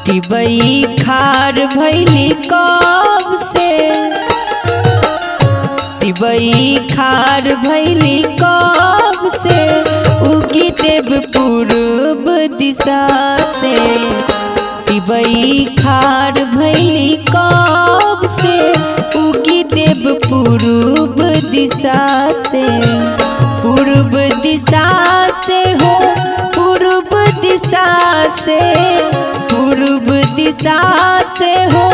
तिबई खार भैली कब से, तिबई खार भैली कब से, उगी देव पूर्व दिशा से। तिबई खार भैली कब से, उगी देव पूर्व दिशा से। पूर्व दिशा से हो, पूर्व दिशा से, पूर्व दिशा से हो,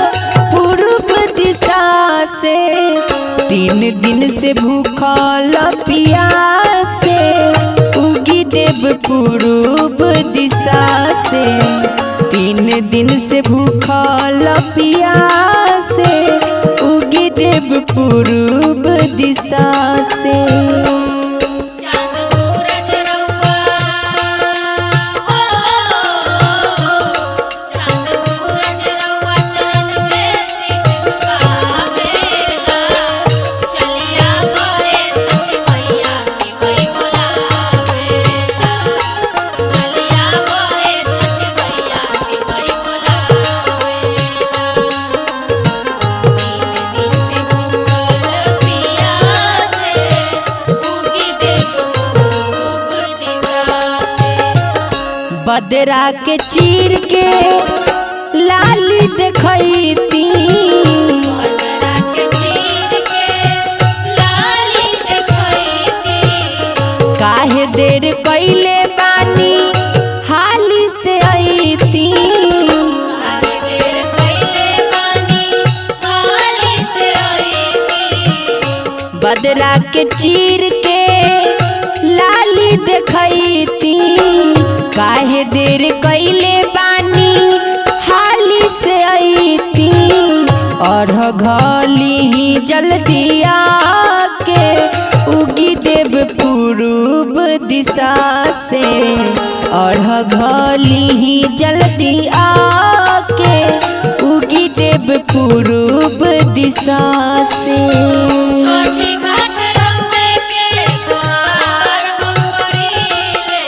पूर्व दिशा से। 3 दिन से भूखल पियासे, उगी देव पूर्व दिशा से। 3 दिन से भूखल पियासे, उगी देव पूर्व दिशा से। बदरा के चीर के लाली देखैती, बदरा के चीर के लाली देखैती। काहे देर कैले बानी हाली से अइती, काहे देर कैले बानी हाली से अइती। बदरा के चीर के लाली देखैती, काहे देर कैले बानी हाली से अइती। और घली ही जल्दी आके, उगी देव पूर्व दिशा से। और घली ही जल्दी आके, उगी देव पूर्व दिशा से। छठी घाट रउए के तोहार हम करीले,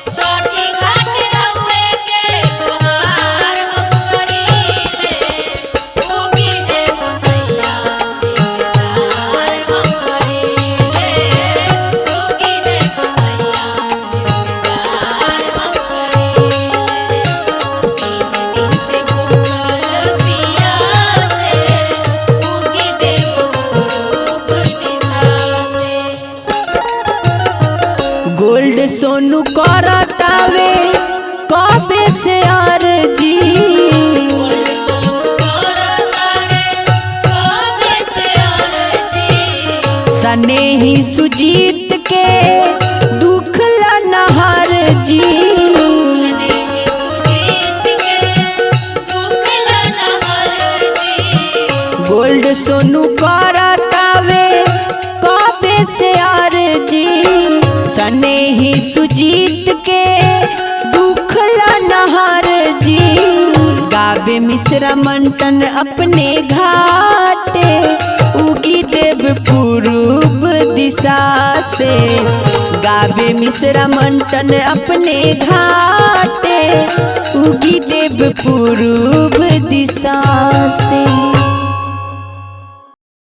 छठी घाट रउए के तोहार हम करीले। उगी देव सैया इंतजार हम करीले, उगी देव सैया इंतजार हम करीले। 3 दिन से भूखल पियासे, उगी देव पूर्व दिशा से। गोल्ड सोनू करतावे कबे से अर्जी, बोल सोनू करतारे कबे से अर्जी। सनेही सुजीत के दुख ला नहर जी। स्नेही सुजीत के दुख ला नहर जी। गोल्ड सोनू करतावे कबे से अर्जी, सनेही सुजीत के दुख ला नहर जी। गावे मिश्रा मंटन अपने घाटे, उगी देव पूर्व दिशा से। गावे मिश्रा मंटन अपने घाटे, उगी देव पूर्व दिशा से।